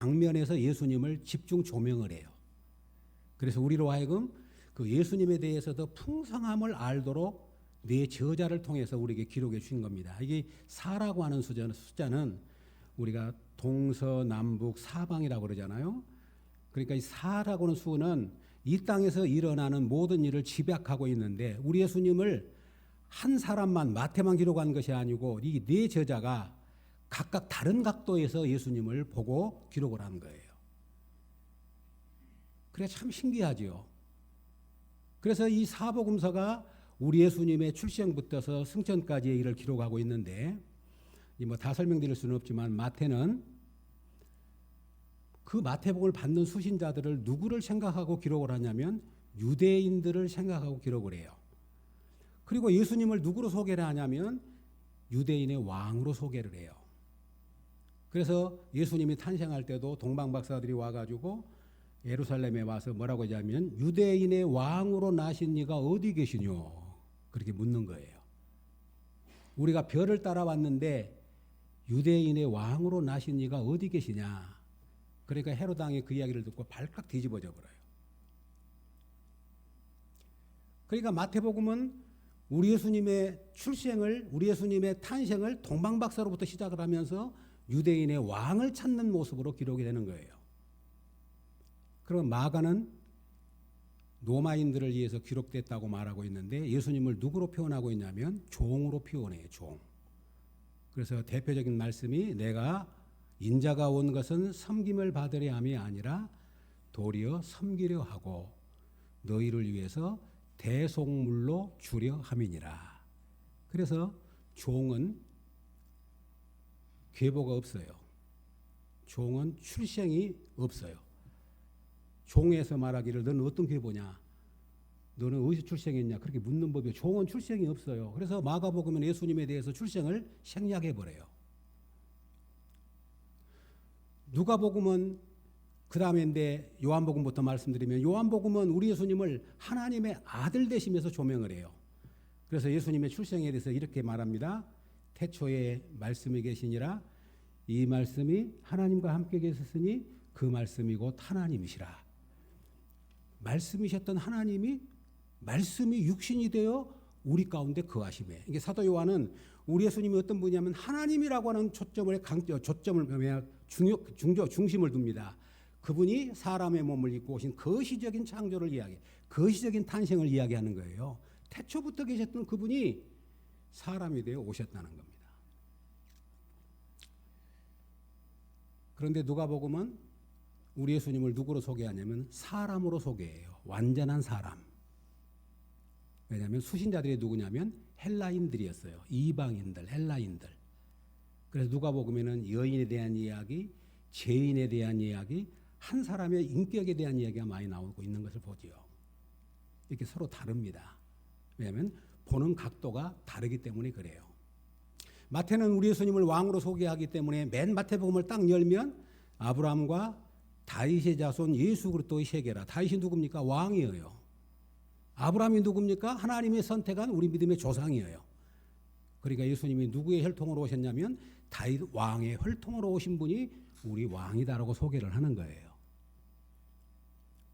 장면에서 예수님을 집중 조명을 해요. 그래서 우리로 하여금 그 예수님에 대해서 더 풍성함을 알도록 네 저자를 통해서 우리에게 기록해 주신 겁니다. 이게 4라고 하는 숫자는 우리가 동서남북 사방이라고 그러잖아요. 그러니까 이 4라고 하는 수는 이 땅에서 일어나는 모든 일을 집약하고 있는데 우리 예수님을 한 사람만 마태만 기록한 것이 아니고 이 네 저자가 각각 다른 각도에서 예수님을 보고 기록을 한 거예요. 그래 참 신기하지요. 그래서 이 사복음서가 우리 예수님의 출생부터서 승천까지의 일을 기록하고 있는데 뭐 다 설명드릴 수는 없지만 마태는 그 마태복음을 받는 수신자들을 누구를 생각하고 기록을 하냐면 유대인들을 생각하고 기록을 해요. 그리고 예수님을 누구로 소개를 하냐면 유대인의 왕으로 소개를 해요. 그래서 예수님이 탄생할 때도 동방박사들이 와가지고 예루살렘에 와서 뭐라고 하냐면 유대인의 왕으로 나신 이가 어디 계시뇨? 그렇게 묻는 거예요. 우리가 별을 따라왔는데 유대인의 왕으로 나신 이가 어디 계시냐? 그러니까 헤롯 왕이 그 이야기를 듣고 발칵 뒤집어져 버려요. 그러니까 마태복음은 우리 예수님의 출생을, 우리 예수님의 탄생을 동방박사로부터 시작을 하면서 유대인의 왕을 찾는 모습으로 기록이 되는 거예요. 그럼 마가는 로마인들을 위해서 기록됐다고 말하고 있는데 예수님을 누구로 표현하고 있냐면 종으로 표현해요. 종. 그래서 대표적인 말씀이 내가 인자가 온 것은 섬김을 받으려 함이 아니라 도리어 섬기려 하고 너희를 위해서 대속물로 주려 함이니라. 그래서 종은 계보가 없어요. 종은 출생이 없어요. 종에서 말하기를 너는 어떤 계보냐? 너는 어디서 출생했냐? 그렇게 묻는 법이에요. 종은 출생이 없어요. 그래서 마가복음은 예수님에 대해서 출생을 생략해버려요. 누가복음은 그 다음인데 요한복음부터 말씀드리면 요한복음은 우리 예수님을 하나님의 아들 되시면서 조명을 해요. 그래서 예수님의 출생에 대해서 이렇게 말합니다. 태초에 말씀이 계시니라 이 말씀이 하나님과 함께 계셨으니 그 말씀이 곧 하나님이시라. 말씀이셨던 하나님이 말씀이 육신이 되어 우리 가운데 거하심에. 이게 사도 요한은 우리 예수님이 어떤 분이냐면 하나님이라고 하는 초점을 중심을 둡니다. 그분이 사람의 몸을 입고 오신 거시적인 창조를 이야기, 거시적인 탄생을 이야기하는 거예요. 태초부터 계셨던 그분이 사람이 되어 오셨다는 겁니다. 그런데 누가복음은 우리 예수님을 누구로 소개하냐면 사람으로 소개해요. 완전한 사람. 왜냐하면 수신자들이 누구냐면 헬라인들이었어요. 이방인들, 헬라인들. 그래서 누가복음에는 여인에 대한 이야기, 죄인에 대한 이야기, 한 사람의 인격에 대한 이야기가 많이 나오고 있는 것을 보지요. 이렇게 서로 다릅니다. 왜냐하면 보는 각도가 다르기 때문에 그래요. 마태는 우리 예수님을 왕으로 소개하기 때문에 맨 마태복음을 딱 열면 아브라함과 다윗의 자손 예수 그리스도의 세계라. 다윗이 누굽니까? 왕이에요. 아브라함이 누굽니까? 하나님의 선택한 우리 믿음의 조상이에요. 그러니까 예수님이 누구의 혈통으로 오셨냐면 다윗 왕의 혈통으로 오신 분이 우리 왕이다라고 소개를 하는 거예요.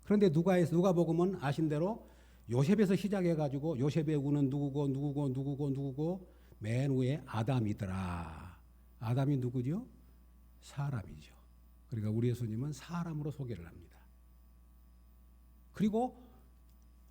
그런데 누가복음은 아신 대로 요셉에서 시작해가지고 요셉의 우는 누구고 맨 위에 아담이더라. 아담이 누구죠? 사람이죠. 그러니까 우리 예수님은 사람으로 소개를 합니다. 그리고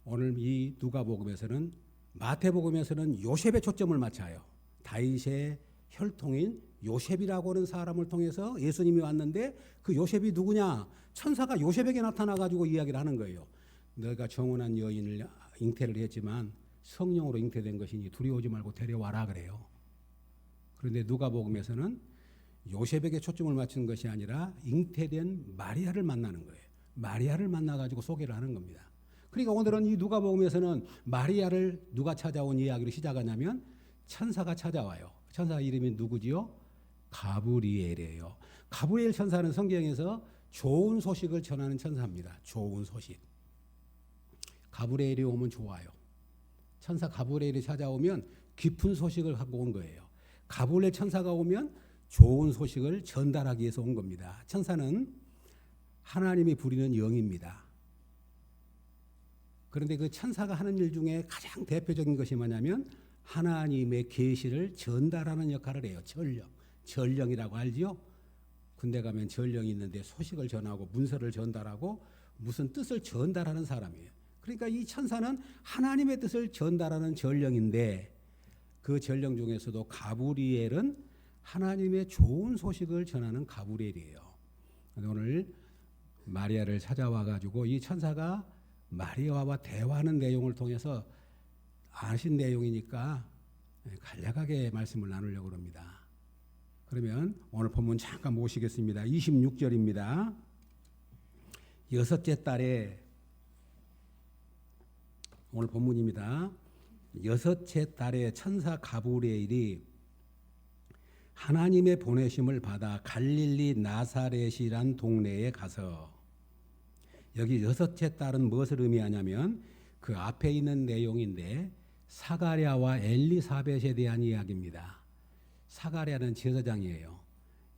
오늘 이 누가복음에서는 마태복음에서는 요셉에 초점을 맞춰요. 다윗의 혈통인 요셉이라고 하는 사람을 통해서 예수님이 왔는데 그 요셉이 누구냐? 천사가 요셉에게 나타나가지고 이야기를 하는 거예요. 너가 정혼한 여인을 잉태를 했지만 성령으로 잉태된 것이니 두려워하지 말고 데려와라 그래요. 그런데 누가복음에서는 요셉에게 초점을 맞춘 것이 아니라 잉태된 마리아를 만나는 거예요. 마리아를 만나가지고 소개를 하는 겁니다. 그러니까 오늘은 이 누가복음에서는 마리아를 누가 찾아온 이야기로 시작하냐면 천사가 찾아와요. 천사 이름이 누구지요? 가브리엘이에요. 가브리엘 천사는 성경에서 좋은 소식을 전하는 천사입니다. 좋은 소식. 가브리엘이 오면 좋아요. 천사 가브리엘이 찾아오면 깊은 소식을 갖고 온 거예요. 가브리엘 천사가 오면 좋은 소식을 전달하기 위해서 온 겁니다. 천사는 하나님이 부리는 영입니다. 그런데 그 천사가 하는 일 중에 가장 대표적인 것이 뭐냐면 하나님의 계시를 전달하는 역할을 해요. 전령이라고 알지요? 군대 가면 전령이 있는데 소식을 전하고 문서를 전달하고 무슨 뜻을 전달하는 사람이에요. 그러니까 이 천사는 하나님의 뜻을 전달하는 전령인데 그 전령 중에서도 가브리엘은 하나님의 좋은 소식을 전하는 가브리엘이에요. 오늘 마리아를 찾아와 가지고 이 천사가 마리아와 대화하는 내용을 통해서 아신 내용이니까 간략하게 말씀을 나누려고 합니다. 그러면 오늘 본문 잠깐 모시겠습니다. 26절입니다. 여섯째 달에 오늘 본문입니다. 여섯째 달에 천사 가브리엘이 하나님의 보내심을 받아 갈릴리 나사렛이란 동네에 가서 여기 여섯째 달은 무엇을 의미하냐면 그 앞에 있는 내용인데 사가랴와 엘리사벳에 대한 이야기입니다. 사가랴는 제사장이에요.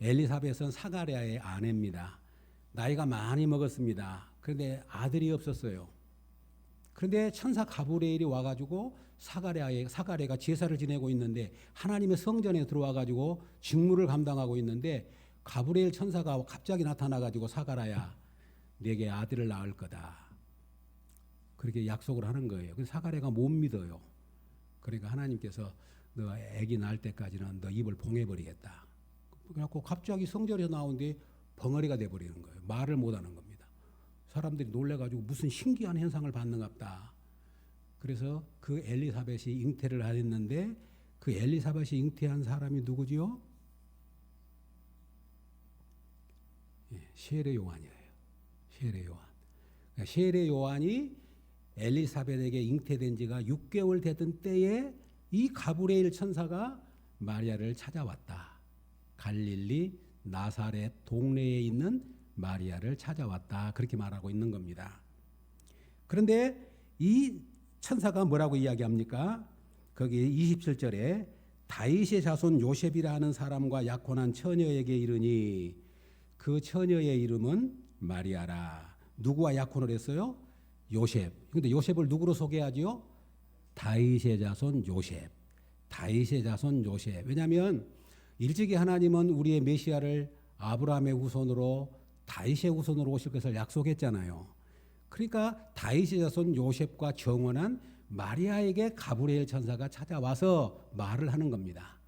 엘리사벳은 사가랴의 아내입니다. 나이가 많이 먹었습니다. 그런데 아들이 없었어요. 그런데 천사 가브리엘이 와가지고 사가랴가 제사를 지내고 있는데 하나님의 성전에 들어와가지고 직무를 감당하고 있는데 가브리엘 천사가 갑자기 나타나가지고 사가랴야 내게 아들을 낳을 거다. 그렇게 약속을 하는 거예요. 그래서 사가랴가 못 믿어요. 그러니까 하나님께서 너 아기 낳을 때까지는 너 입을 봉해버리겠다. 그래갖고 갑자기 성전에서 나오는데 벙어리가 돼버리는 거예요. 말을 못하는 겁니다. 사람들이 놀래가지고 무슨 신기한 현상을 봤는갑다. 그래서 그 엘리사벳이 잉태를 하였는데 그 엘리사벳이 잉태한 사람이 누구지요? 셰레 요한이에요. 셰레 요한. 그러니까 셰레 요한이 엘리사벳에게 잉태된 지가 6개월 되던 때에 이 가브리엘 천사가 마리아를 찾아왔다. 갈릴리 나사렛 동네에 있는 마리아를 찾아왔다. 그렇게 말하고 있는 겁니다. 그런데 이 천사가 뭐라고 이야기합니까? 거기 27절에 다윗의 자손 요셉이라 하는 사람과 약혼한 처녀에게 이르니 그 처녀의 이름은 마리아라. 누구와 약혼을 했어요? 요셉. 그런데 요셉을 누구로 소개하지요? 다윗의 자손 요셉. 다윗의 자손 요셉. 왜냐하면 일찍이 하나님은 우리의 메시아를 아브라함의 후손으로 다윗의 후손으로 오실 것을 약속했잖아요. 그러니까 다윗의 자손 요셉과 정혼한 마리아에게 가브리엘 천사가 찾아와서 말을 하는 겁니다.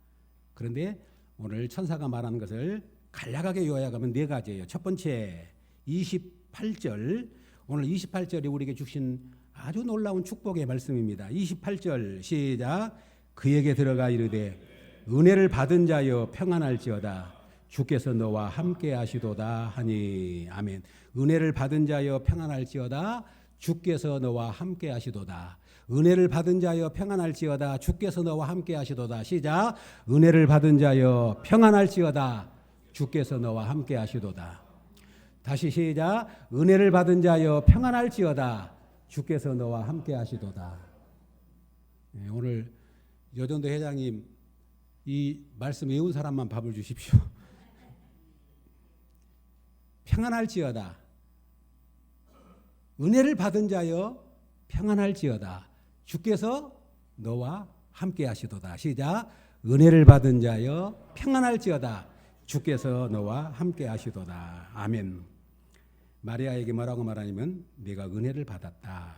그런데 오늘 천사가 말하는 것을 간략하게 요약하면 네 가지예요. 첫 번째 28절. 오늘 28절이 우리에게 주신 아주 놀라운 축복의 말씀입니다. 28절 시작. 그에게 들어가 이르되 은혜를 받은 자여 평안할지어다. 주께서 너와 함께 하시도다 하니. 아멘. 은혜를 받은 자여 평안할지어다. 주께서 너와 함께 하시도다. 은혜를 받은 자여 평안할지어다. 주께서 너와 함께 하시도다. 시작. 은혜를 받은 자여 평안할지어다. 주께서 너와 함께 하시도다. 다시 시작. 은혜를 받은 자여 평안할지어다. 주께서 너와 함께 하시도다. 네, 오늘 여전도 회장님 이 말씀 외운 사람만 밥을 주십시오. 평안할지어다. 은혜를 받은 자여 평안할지어다. 주께서 너와 함께 하시도다. 시작. 은혜를 받은 자여 평안할지어다. 주께서 너와 함께 하시도다. 아멘. 마리아에게 뭐라고 말하냐면 네가 은혜를 받았다.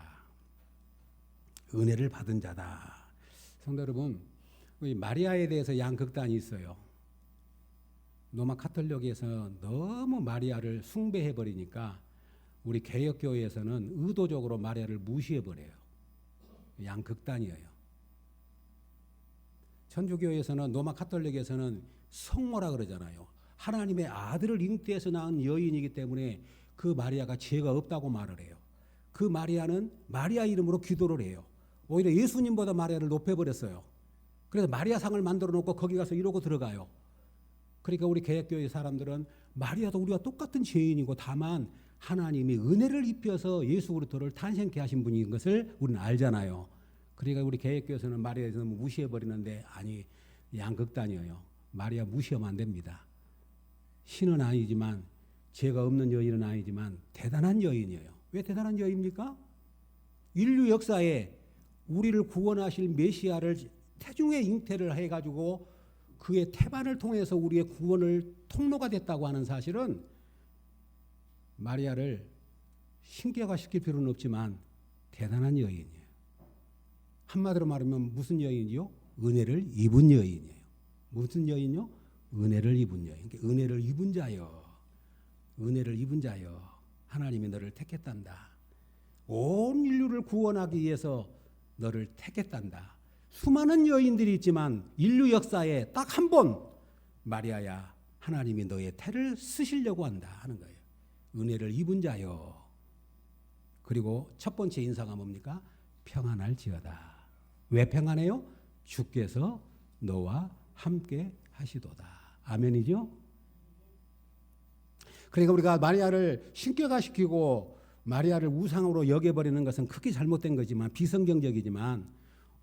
은혜를 받은 자다. 성도 여러분, 마리아에 대해서 양극단이 있어요. 로마 카톨릭에서 너무 마리아를 숭배해버리니까 우리 개혁교회에서는 의도적으로 마리아를 무시해버려요. 양극단이에요. 천주교에서는 로마 카톨릭에서는 성모라 그러잖아요. 하나님의 아들을 잉태해서 낳은 여인이기 때문에 그 마리아가 죄가 없다고 말을 해요. 그 마리아는 마리아 이름으로 기도를 해요. 오히려 예수님보다 마리아를 높여버렸어요. 그래서 마리아상을 만들어 놓고 거기 가서 이러고 들어가요. 그러니까 우리 개혁교회 사람들은 마리아도 우리와 똑같은 죄인이고 다만 하나님이 은혜를 입혀서 예수 그리스도를 탄생케 하신 분인 것을 우리는 알잖아요. 그러니까 우리 개혁교회에서는 마리아에서 너무 무시해버리는데 아니 양극단이에요. 마리아 무시하면 안 됩니다. 신은 아니지만 죄가 없는 여인은 아니지만 대단한 여인이에요. 왜 대단한 여인입니까? 인류 역사에 우리를 구원하실 메시아를 태중의 잉태를 해가지고 그의 태반을 통해서 우리의 구원을 통로가 됐다고 하는 사실은 마리아를 신격화시킬 필요는 없지만 대단한 여인이에요. 한마디로 말하면 무슨 여인이요? 은혜를 입은 여인이에요. 무슨 여인요? 은혜를 입은 여인. 그러니까 은혜를 입은 자여. 은혜를 입은 자여. 하나님이 너를 택했단다. 온 인류를 구원하기 위해서 너를 택했단다. 수많은 여인들이 있지만 인류 역사에 딱 한 번 마리아야 하나님이 너의 태를 쓰시려고 한다 하는 거예요. 은혜를 입은 자여. 그리고 첫 번째 인사가 뭡니까? 평안할지어다. 왜 평안해요? 주께서 너와 함께 하시도다. 아멘이죠? 그러니까 우리가 마리아를 신격화시키고 마리아를 우상으로 여겨버리는 것은 크게 잘못된 거지만 비성경적이지만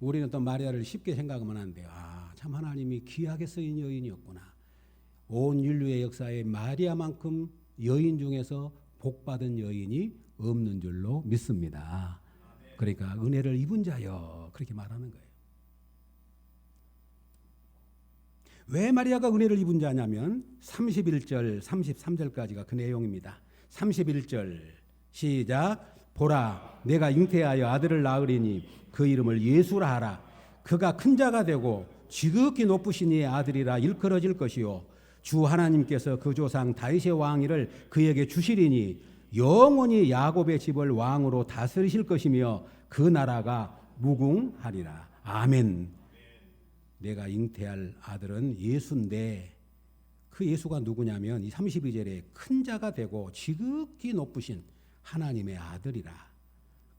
우리는 또 마리아를 쉽게 생각하면 안 돼요. 아, 참 하나님이 귀하게 쓰인 여인이었구나. 온 인류의 역사에 마리아만큼 여인 중에서 복받은 여인이 없는 줄로 믿습니다. 그러니까 은혜를 입은 자여 그렇게 말하는 거예요. 왜 마리아가 은혜를 입은 자냐면 31절 33절까지가 그 내용입니다. 31절 시작. 보라 내가 잉태하여 아들을 낳으리니 그 이름을 예수라 하라. 그가 큰 자가 되고 지극히 높으신 이의 아들이라 일컬어질 것이요 주 하나님께서 그 조상 다윗의 왕위를 그에게 주시리니 영원히 야곱의 집을 왕으로 다스리실 것이며 그 나라가 무궁하리라. 아멘. 내가 잉태할 아들은 예수인데 그 예수가 누구냐면 이 32절에 큰 자가 되고 지극히 높으신 하나님의 아들이라.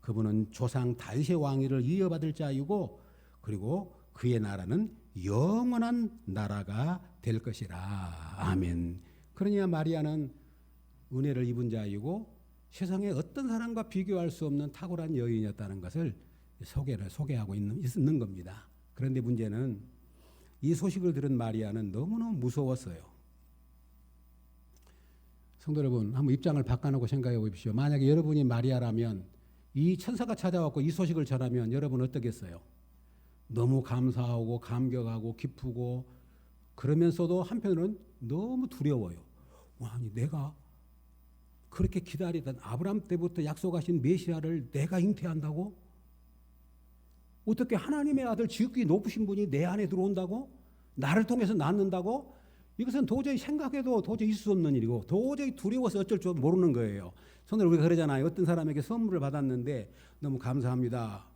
그분은 조상 다윗의 왕위를 이어받을 자이고 그리고 그의 나라는 영원한 나라가 될 것이라. 아멘. 그러냐 마리아는 은혜를 입은 자이고 세상에 어떤 사람과 비교할 수 없는 탁월한 여인이었다는 것을 소개하고 있는 겁니다. 그런데 문제는 이 소식을 들은 마리아는 너무너무 무서웠어요. 성도 여러분, 한번 입장을 바꿔놓고 생각해 보십시오. 만약에 여러분이 마리아라면 이 천사가 찾아왔고 이 소식을 전하면 여러분 어떻겠어요? 너무 감사하고 감격하고 기쁘고 그러면서도 한편으로는 너무 두려워요. 아니 내가 그렇게 기다리던 아브라함 때부터 약속하신 메시아를 내가 잉태한다고? 어떻게 하나님의 아들 지극히 높으신 분이 내 안에 들어온다고? 나를 통해서 낳는다고? 이것은 도저히 생각해도 도저히 있을 수 없는 일이고 도저히 두려워서 어쩔 줄 모르는 거예요. 손을 우리가 그러잖아요. 어떤 사람에게 선물을 받았는데 너무 감사합니다.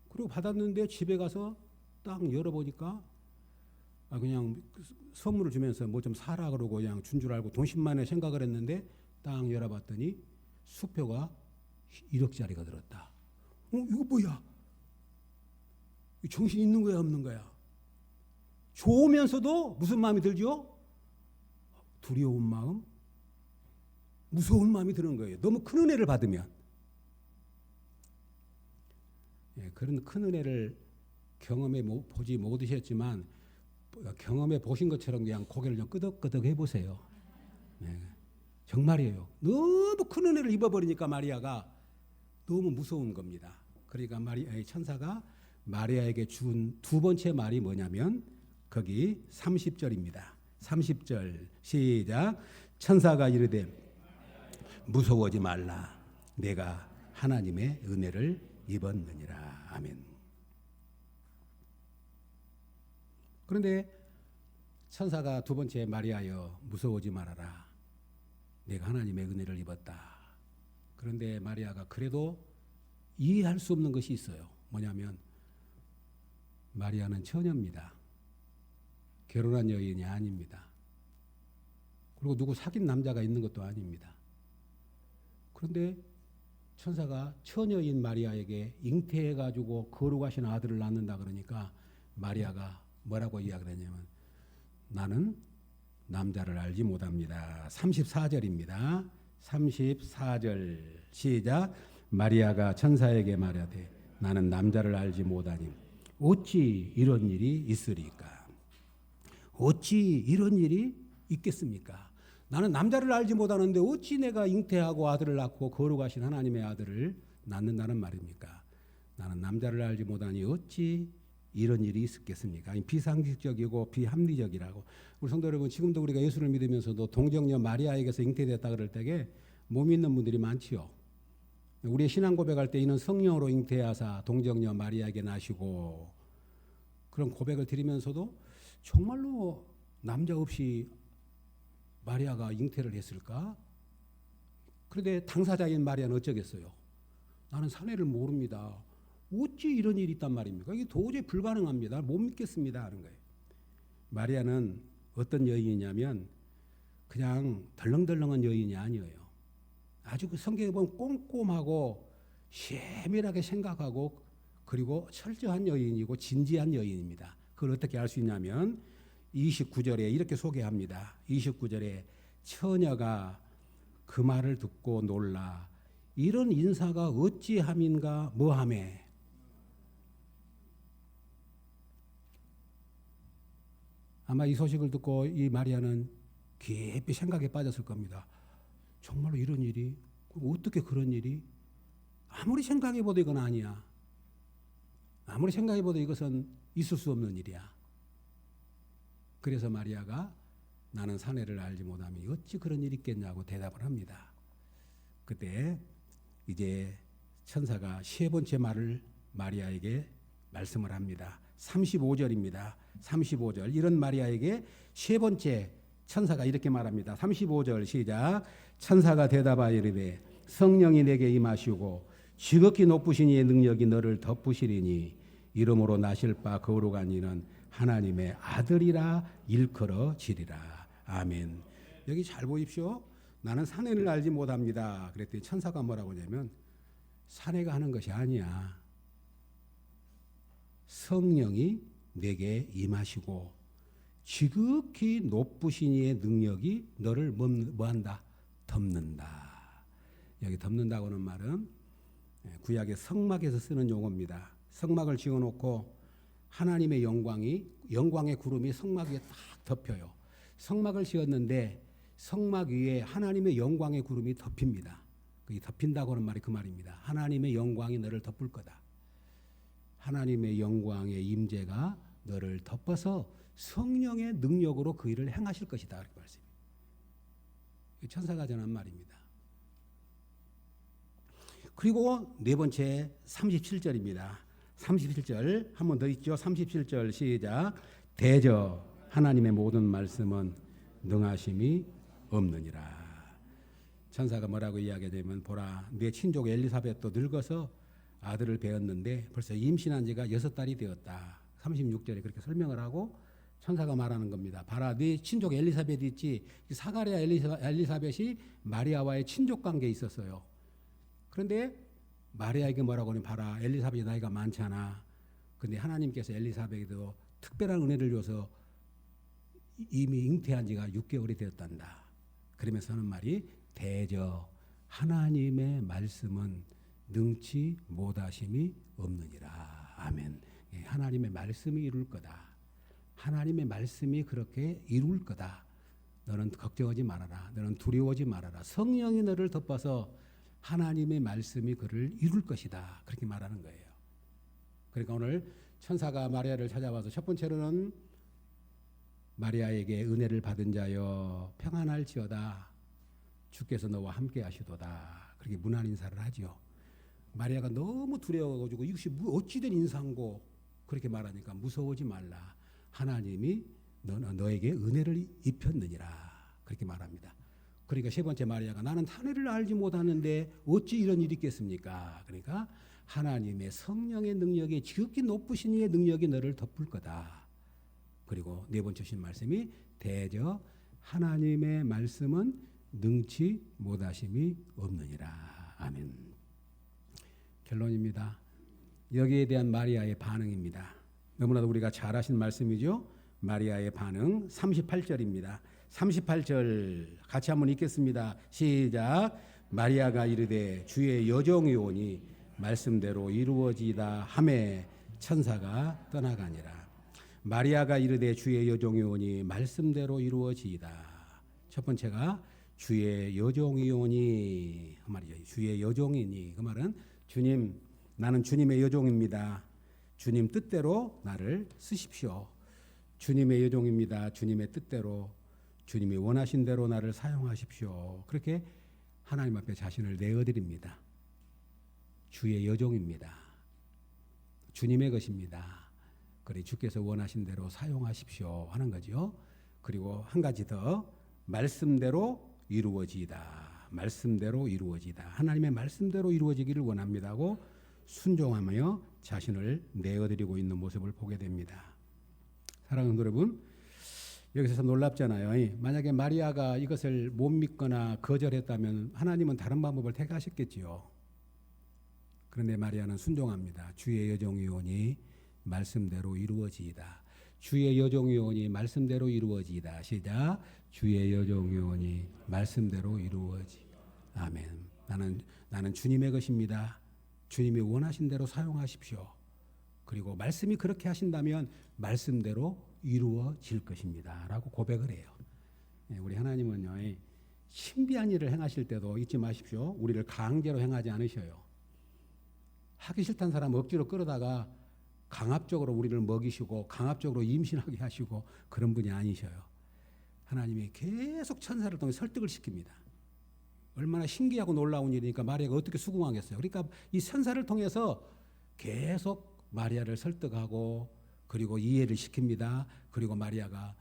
그리고 받았는데 집에 가서 딱 열어보니까 그냥 선물을 주면서 뭐 좀 사라 그러고 그냥 준 줄 알고 돈 10만 원 생각을 했는데 딱 열어봤더니 수표가 1억짜리가 들었다. 이거 뭐야? 정신 있는 거야 없는 거야? 좋으면서도 무슨 마음이 들죠? 두려운 마음, 무서운 마음이 드는 거예요. 너무 큰 은혜를 받으면. 그런 큰 은혜를 경험해 보지 못하셨지만 경험해 보신 것처럼 그냥 고개를 좀 끄덕끄덕 해보세요. 정말이에요. 너무 큰 은혜를 입어버리니까 마리아가 너무 무서운 겁니다. 그러니까 천사가 마리아에게 준 두 번째 말이 뭐냐면 거기 30절입니다. 30절 시작. 천사가 이르되 무서워하지 말라. 내가 하나님의 은혜를 입었느니라. 아멘. 그런데 천사가 두 번째 마리아여 무서워하지 말아라. 내가 하나님의 은혜를 입었다. 그런데 마리아가 그래도 이해할 수 없는 것이 있어요. 뭐냐면 마리아는 처녀입니다. 결혼한 여인이 아닙니다. 그리고 누구 사귄 남자가 있는 것도 아닙니다. 그런데 천사가 처녀인 마리아에게 잉태해가지고 거룩하신 아들을 낳는다 그러니까 마리아가 뭐라고 이야기를 했냐면 나는 남자를 알지 못합니다. 34절입니다. 34절 시작. 마리아가 천사에게 말하되 나는 남자를 알지 못하니 어찌 이런 일이 있으리까? 어찌 이런 일이 있겠습니까? 나는 남자를 알지 못하는데 어찌 내가 잉태하고 아들을 낳고 거룩하신 하나님의 아들을 낳는다는 말입니까? 나는 남자를 알지 못하니 어찌 이런 일이 있었겠습니까? 비상식적이고 비합리적이라고. 우리 성도 여러분, 지금도 우리가 예수를 믿으면서도 동정녀 마리아에게서 잉태됐다 그럴 때에 못 믿는 분들이 많지요. 우리의 신앙 고백할 때 이는 성령으로 잉태하사 동정녀 마리아에게 나시고, 그런 고백을 드리면서도 정말로 남자 없이 마리아가 잉태를 했을까? 그런데 당사자인 마리아는 어쩌겠어요? 나는 사내를 모릅니다. 어찌 이런 일이 있단 말입니까? 이게 도저히 불가능합니다. 못 믿겠습니다 하는 거예요. 마리아는 어떤 여인이냐면 그냥 덜렁덜렁한 여인이 아니에요. 아주 그 성경에 보면 꼼꼼하고 세밀하게 생각하고 그리고 철저한 여인이고 진지한 여인입니다. 그걸 어떻게 알 수 있냐면 29절에 이렇게 소개합니다. 29절에 처녀가 그 말을 듣고 놀라 이런 인사가 어찌함인가 뭐하매. 아마 이 소식을 듣고 이 마리아는 깊이 생각에 빠졌을 겁니다. 정말로 이런 일이? 어떻게 그런 일이? 아무리 생각해봐도 이건 아니야. 아무리 생각해봐도 이것은 있을 수 없는 일이야. 그래서 마리아가 나는 사내를 알지 못하면 어찌 그런 일이 있겠냐고 대답을 합니다. 그때 이제 천사가 세 번째 말을 마리아에게 말씀을 합니다. 35절입니다. 35절. 이런 마리아에게 세 번째 천사가 이렇게 말합니다. 35절 시작. 천사가 대답하여 이르되 성령이 내게 임하시고 지극히 높으신 이의 능력이 너를 덮으시리니 이름으로 나실 바 거룩한 이는 하나님의 아들이라 일컬어지리라. 아멘. 여기 잘 보십시오. 나는 사내를 알지 못합니다. 그랬더니 천사가 뭐라고 하냐면 사내가 하는 것이 아니야. 성령이 내게 임하시고 지극히 높으신 이의 능력이 너를 뭐한다? 덮는다. 여기 덮는다고는 말은 구약의 성막에서 쓰는 용어입니다. 성막을 지어놓고 하나님의 영광의 구름이 성막 위에 딱 덮여요. 성막을 지었는데 성막 위에 하나님의 영광의 구름이 덮입니다. 그 덮인다고 하는 말이 그 말입니다. 하나님의 영광이 너를 덮을 거다. 하나님의 영광의 임재가 너를 덮어서 성령의 능력으로 그 일을 행하실 것이다. 그렇게 말씀입니다. 천사가 전한 말입니다. 그리고 네 번째 37절입니다. 37절 한 번 더 있죠. 37절 시작. 대저 하나님의 모든 말씀은 능하심이 없느니라. 천사가 뭐라고 이야기하냐면 보라 내 친족 엘리사벳도 늙어서 아들을 배었는데 벌써 임신한 지가 6달이 되었다. 36절에 그렇게 설명을 하고 천사가 말하는 겁니다. 봐라 네 친족 엘리사벳 있지. 사가랴 엘리사벳이 마리아와의 친족 관계에 있었어요. 그런데 마리아에게 뭐라고 하냐면 봐라 엘리사벳이 나이가 많잖아. 근데 하나님께서 엘리사벳에도 특별한 은혜를 줘서 이미 잉태한 지가 6개월이 되었단다. 그러면서 하는 말이 대저 하나님의 말씀은 능치 못하심이 없느니라. 아멘. 하나님의 말씀이 이룰 거다. 하나님의 말씀이 그렇게 이룰 거다. 너는 걱정하지 말아라. 너는 두려워하지 말아라. 성령이 너를 덮어서 하나님의 말씀이 그를 이룰 것이다. 그렇게 말하는 거예요. 그러니까 오늘 천사가 마리아를 찾아와서 첫 번째로는 마리아에게 은혜를 받은 자여 평안할지어다. 주께서 너와 함께 하시도다. 그렇게 문안 인사를 하죠. 마리아가 너무 두려워가지고 이것이 어찌된 인사인고 그렇게 말하니까 무서워하지 말라. 하나님이 너에게 은혜를 입혔느니라. 그렇게 말합니다. 그러니까 세 번째 마리아가 나는 사내를 알지 못하는데 어찌 이런 일이 있겠습니까? 그러니까 하나님의 성령의 능력이 지극히 높으신 이의 능력이 너를 덮을 거다. 그리고 네 번째 주신 말씀이 대저 하나님의 말씀은 능치 못하심이 없느니라. 아멘. 결론입니다. 여기에 대한 마리아의 반응입니다. 너무나도 우리가 잘 아신 말씀이죠. 마리아의 반응 38절입니다. 38절 같이 한번 읽겠습니다. 시작. 마리아가 이르되 주의 여종이 오니 말씀대로 이루어지다 하매 천사가 떠나가니라. 마리아가 이르되 주의 여종이 오니 말씀대로 이루어지이다. 첫 번째가 주의 여종이오니 그 말이죠. 주의 여종이니 그 말은 주님 나는 주님의 여종입니다. 주님 뜻대로 나를 쓰십시오. 주님의 여종입니다. 주님의 뜻대로 주님이 원하신 대로 나를 사용하십시오. 그렇게 하나님 앞에 자신을 내어드립니다. 주의 여종입니다. 주님의 것입니다. 그래 주께서 원하신 대로 사용하십시오 하는 거죠. 그리고 한 가지 더 말씀대로 이루어지이다. 말씀대로 이루어지이다. 하나님의 말씀대로 이루어지기를 원합니다 하고 순종하며 자신을 내어드리고 있는 모습을 보게 됩니다. 사랑하는 여러분, 여기서 놀랍잖아요. 만약에 마리아가 이것을 못 믿거나 거절했다면 하나님은 다른 방법을 택하셨겠지요. 그런데 마리아는 순종합니다. 주의 여종이오니 말씀대로 이루어지이다. 주의 여종이오니 말씀대로 이루어지이다. 시작. 주의 여종이오니 말씀대로 이루어지. 아멘. 나는 주님의 것입니다. 주님이 원하신 대로 사용하십시오. 그리고 말씀이 그렇게 하신다면 말씀대로 이루어질 것입니다. 라고 고백을 해요. 우리 하나님은요, 신비한 일을 행하실 때도 잊지 마십시오. 우리를 강제로 행하지 않으셔요. 하기 싫다는 사람 억지로 끌어다가 강압적으로 우리를 먹이시고 강압적으로 임신하게 하시고 그런 분이 아니셔요. 하나님이 계속 천사를 통해 설득을 시킵니다. 얼마나 신기하고 놀라운 일이니까 마리아가 어떻게 수긍하겠어요. 그러니까 이 천사를 통해서 계속 마리아를 설득하고 그리고 이해를 시킵니다. 그리고 마리아가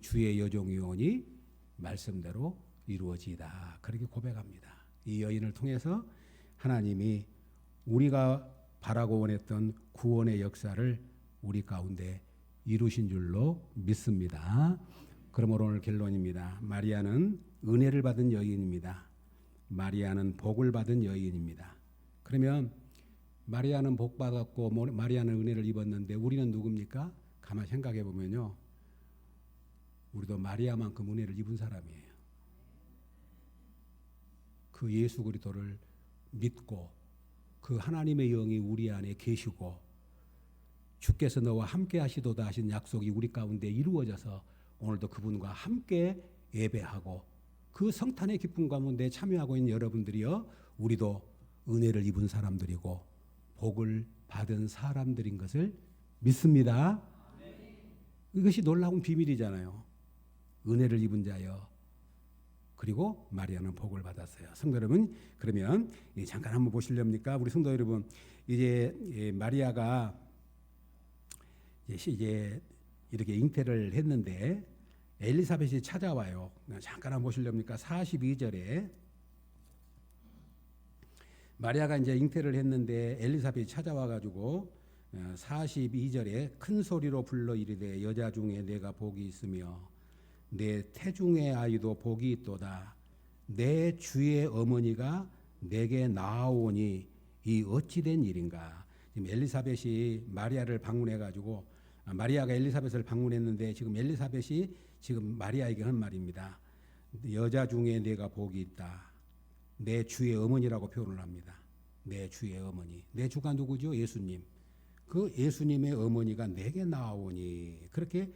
주의 여종이오니 말씀대로 이루어지이다. 그렇게 고백합니다. 이 여인을 통해서 하나님이 우리가 바라고 원했던 구원의 역사를 우리 가운데 이루신 줄로 믿습니다. 그러므로 오늘 결론입니다. 마리아는 은혜를 받은 여인입니다. 마리아는 복을 받은 여인입니다. 그러면 마리아는 복 받았고 마리아는 은혜를 입었는데 우리는 누굽니까? 가만히 생각해 보면요. 우리도 마리아만큼 은혜를 입은 사람이에요. 그 예수 그리스도를 믿고 그 하나님의 영이 우리 안에 계시고 주께서 너와 함께 하시도다 하신 약속이 우리 가운데 이루어져서 오늘도 그분과 함께 예배하고 그 성탄의 기쁨 가운데 참여하고 있는 여러분들이요, 우리도 은혜를 입은 사람들이고 복을 받은 사람들인 것을 믿습니다. 이것이 놀라운 비밀이잖아요. 은혜를 입은 자여. 그리고 마리아는 복을 받았어요. 성도 여러분, 그러면 잠깐 한번 보시렵니까? 우리 성도 여러분, 이제 마리아가 이제 이렇게 잉태를 했는데 엘리사벳이 찾아와요. 잠깐 한번 보시렵니까? 42절에 마리아가 이제 잉태를 했는데 엘리사벳이 찾아와 가지고 42절에 큰 소리로 불러 이르되 여자 중에 내가 복이 있으며 내 태중의 아이도 복이 있도다. 내 주의 어머니가 내게 나아오니 이 어찌된 일인가. 지금 엘리사벳이 마리아를 방문해 가지고 마리아가 엘리사벳을 방문했는데 지금 엘리사벳이 지금 마리아에게 한 말입니다. 여자 중에 내가 복이 있다. 내 주의 어머니라고 표현을 합니다. 내 주의 어머니. 내 주가 누구죠? 예수님. 그 예수님의 어머니가 내게 나아오니 그렇게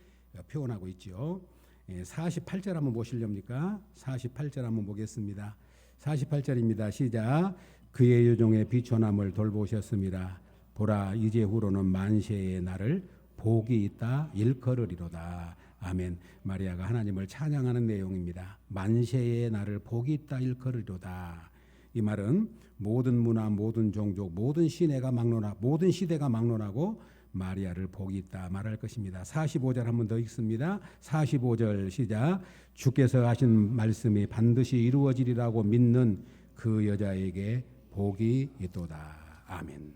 표현하고 있죠. 48절 한번 보시렵니까? 48절 한번 보겠습니다. 48절입니다. 시작. 그의 여종의 비천함을 돌보셨습니다. 보라 이제후로는 만세의 날을 복이 있다 일컬으리로다. 아멘. 마리아가 하나님을 찬양하는 내용입니다. 만세의 날을 복이 있다 일컬으리로다. 이 말은 모든 문화, 모든 종족, 모든 시대가 막론하고 마리아를 복이 있다 말할 것입니다. 45절 한번 더 읽습니다. 45절 시작. 주께서 하신 말씀이 반드시 이루어지리라고 믿는 그 여자에게 복이 있도다. 아멘.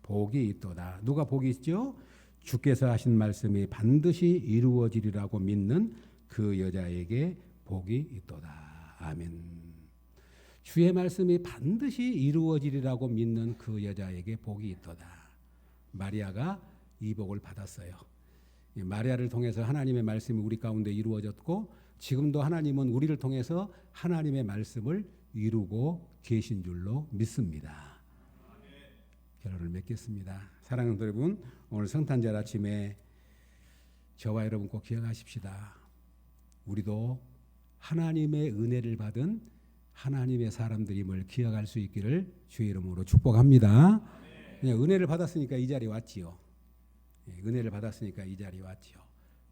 복이 있도다. 누가 복이 있죠? 주께서 하신 말씀이 반드시 이루어지리라고 믿는 그 여자에게 복이 있도다. 아멘. 주의 말씀이 반드시 이루어지리라고 믿는 그 여자에게 복이 있도다. 마리아가 이 복을 받았어요. 마리아를 통해서 하나님의 말씀이 우리 가운데 이루어졌고 지금도 하나님은 우리를 통해서 하나님의 말씀을 이루고 계신 줄로 믿습니다. 결론을 맺겠습니다. 사랑하는 여러분, 오늘 성탄절 아침에 저와 여러분 꼭 기억하십시다. 우리도 하나님의 은혜를 받은 하나님의 사람들임을 기억할 수 있기를 주의 이름으로 축복합니다. 그냥 은혜를 받았으니까 이 자리에 왔지요. 은혜를 받았으니까 이 자리에 왔지요.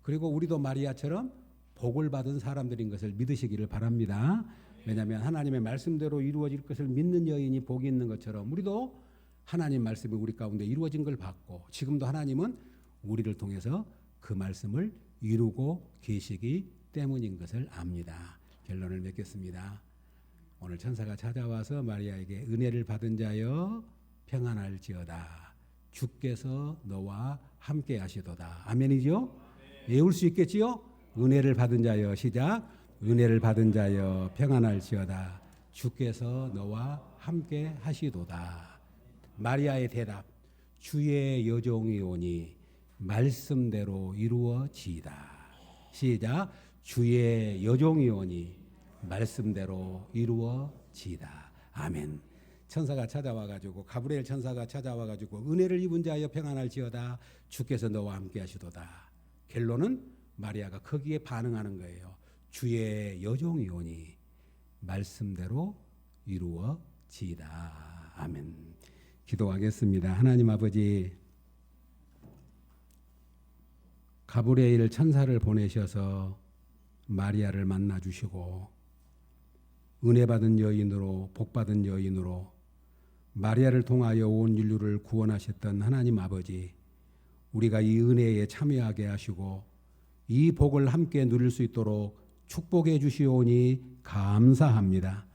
그리고 우리도 마리아처럼 복을 받은 사람들인 것을 믿으시기를 바랍니다. 왜냐하면 하나님의 말씀대로 이루어질 것을 믿는 여인이 복이 있는 것처럼 우리도 하나님 말씀이 우리 가운데 이루어진 걸 받고 지금도 하나님은 우리를 통해서 그 말씀을 이루고 계시기 때문인 것을 압니다. 결론을 맺겠습니다. 오늘 천사가 찾아와서 마리아에게 은혜를 받은 자여 평안할지어다. 주께서 너와 함께 하시도다. 아멘이죠? 외울 수 있겠지요? 은혜를 받은 자여 시작. 은혜를 받은 자여 평안할지어다. 주께서 너와 함께 하시도다. 마리아의 대답. 주의 여종이 오니 말씀대로 이루어지이다. 시작. 주의 여종이 오니 말씀대로 이루어지이다. 아멘. 천사가 찾아와가지고 가브리엘 천사가 찾아와가지고 은혜를 입은 자여 평안할지어다. 주께서 너와 함께 하시도다. 결론은 마리아가 거기에 반응하는 거예요. 주의 여종이 오니 말씀대로 이루어지이다. 아멘. 기도하겠습니다. 하나님 아버지, 가브리엘 천사를 보내셔서 마리아를 만나 주시고 은혜 받은 여인으로 복 받은 여인으로 마리아를 통하여 온 인류를 구원하셨던 하나님 아버지, 우리가 이 은혜에 참여하게 하시고 이 복을 함께 누릴 수 있도록 축복해 주시오니 감사합니다.